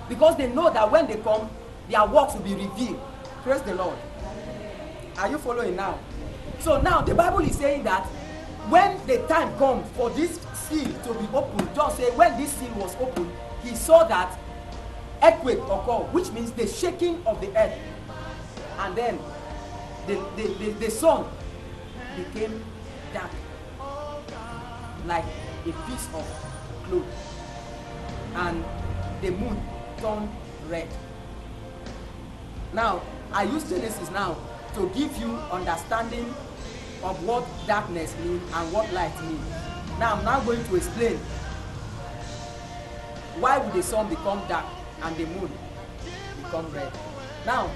Because they know that when they come, their works will be revealed. Praise the Lord. Are you following now? So now the Bible is saying that when the time comes for this seal to be opened, John said when this seal was opened, he saw that earthquake occur, which means the shaking of the earth. And then the sun became dark, like a piece of cloth. And the moon turned red. Now, I use Genesis now to give you understanding of what darkness means and what light means. Now, I'm now going to explain why would the sun become dark and the moon become red. Now,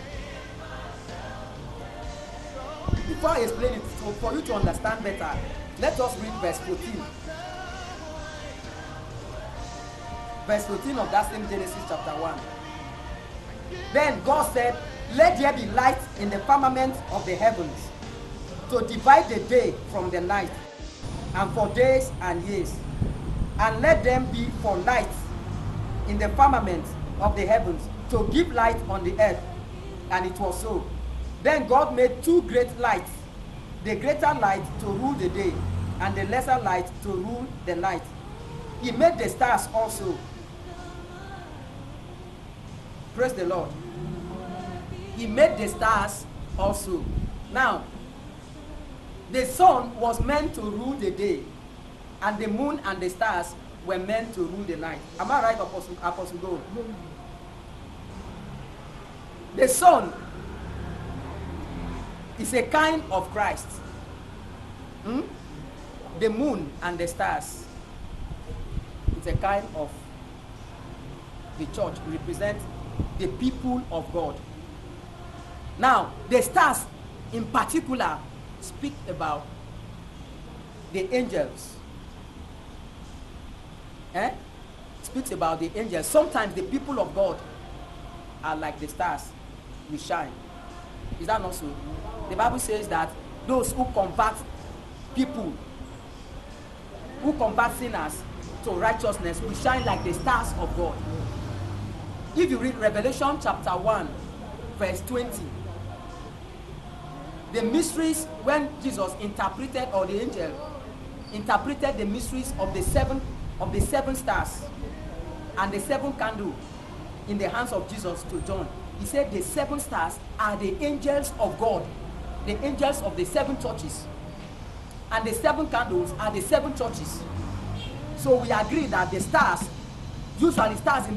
before I explain it, so for you to understand better, let us read verse 14. Verse 14 of that same Genesis chapter 1. Then God said, let there be light in the firmament of the heavens, to divide the day from the night, and for days and years. And let them be for lights in the firmament of the heavens, to give light on the earth. And it was so. Then God made two great lights, the greater light to rule the day, and the lesser light to rule the night. He made the stars also. Praise the Lord. He made the stars also. Now, the sun was meant to rule the day, and the moon and the stars were meant to rule the night. Am I right, Apostle Gold? The sun is a kind of Christ. The moon and the stars, it's a kind of the church, represent the people of God. Now, the stars in particular speak about the angels. Speaks about the angels. Sometimes the people of God are like the stars, we shine. Is that not so? The Bible says that those who convert people, who convert sinners to righteousness, will shine like the stars of God. If you read Revelation chapter 1, verse 20, the mysteries, when Jesus interpreted, or the angel interpreted the mysteries of the seven stars and the seven candles in the hands of Jesus to John, he said the seven stars are the angels of God, the angels of the seven churches, and the seven candles are the seven churches. So we agree that the stars, usually stars in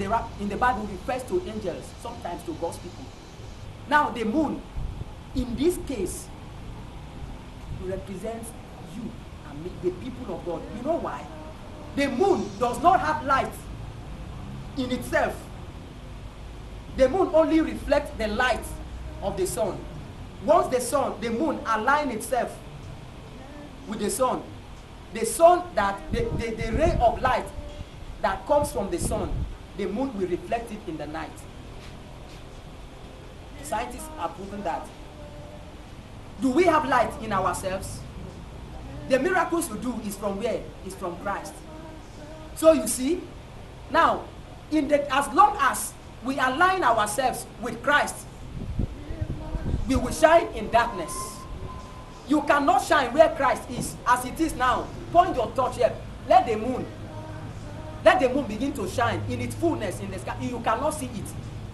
the Bible refers to angels, sometimes to God's people. Now the moon, in this case, represents you and me, the people of God. You know why? The moon does not have light in itself. The moon only reflects the light of the sun. Once the moon aligns itself with the sun, that the ray of light that comes from the sun, the moon will reflect it in the night. Scientists have proven that. Do we have light in ourselves? The miracles we do is from where? It's from Christ. So you see, now, as long as we align ourselves with Christ, we will shine in darkness. You cannot shine where Christ is, as it is now. Point your torch here. Let the moon begin to shine in its fullness in the sky. You cannot see it.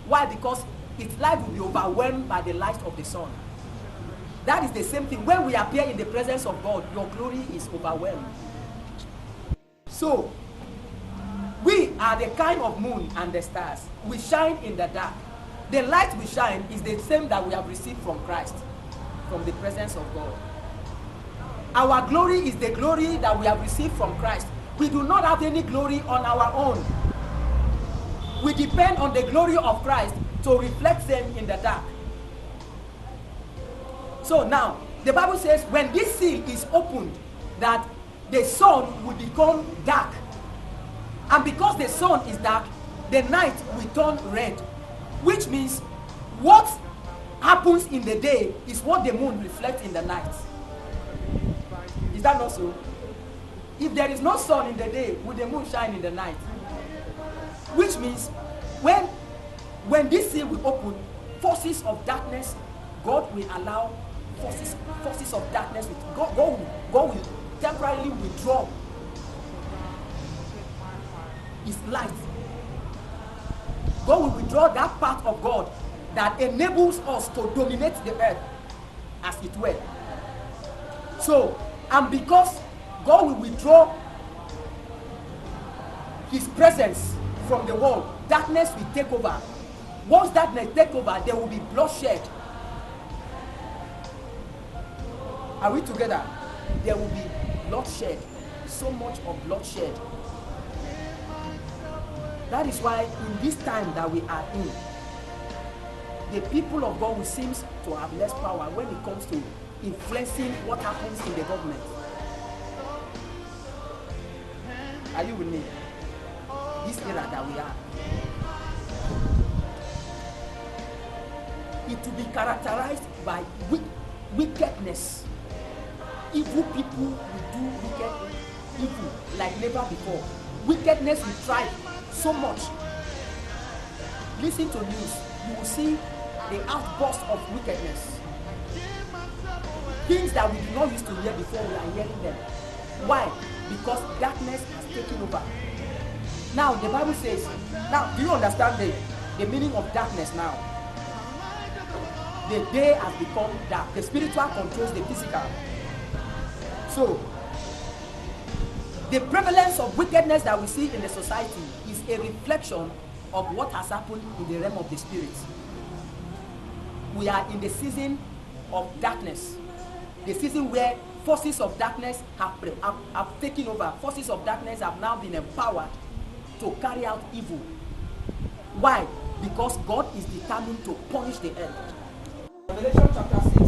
Why? Because its light will be overwhelmed by the light of the sun. That is the same thing. When we appear in the presence of God, your glory is overwhelmed. So, we are the kind of moon and the stars. We shine in the dark. The light we shine is the same that we have received from Christ, from the presence of God. Our glory is the glory that we have received from Christ. We do not have any glory on our own. We depend on the glory of Christ to reflect them in the dark. So now, the Bible says when this seal is opened, that the sun will become dark. And because the sun is dark, the night will turn red. Which means what happens in the day is what the moon reflects in the night. Is that not so? If there is no sun in the day, will the moon shine in the night? Which means when When this seal will open, forces of darkness, God will allow forces of darkness. God will temporarily withdraw his light. God will withdraw that part of God that enables us to dominate the earth, as it were. So, and because God will withdraw his presence from the world, darkness will take over. Once darkness takes over, there will be bloodshed. Are we together? There will be bloodshed. So much of bloodshed. That is why in this time that we are in, the people of God will seem to have less power when it comes to influencing what happens in the government. Are you with me? This era that we are, it will be characterized by wickedness. Evil people will do wicked evil like never before. Wickedness will thrive so much. Listen to news, you will see the outburst of wickedness. Things that we did not used to hear before, we are hearing them. Why? Because darkness has taken over. Now the Bible says, now do you understand the meaning of darkness now? The day has become dark. The spiritual controls the physical. So the prevalence of wickedness that we see in the society is a reflection of what has happened in the realm of the spirit. We are in the season of darkness. The season where forces of darkness have taken over. Forces of darkness have now been empowered to carry out evil. Why? Because God is determined to punish the earth. Revelation chapter 6.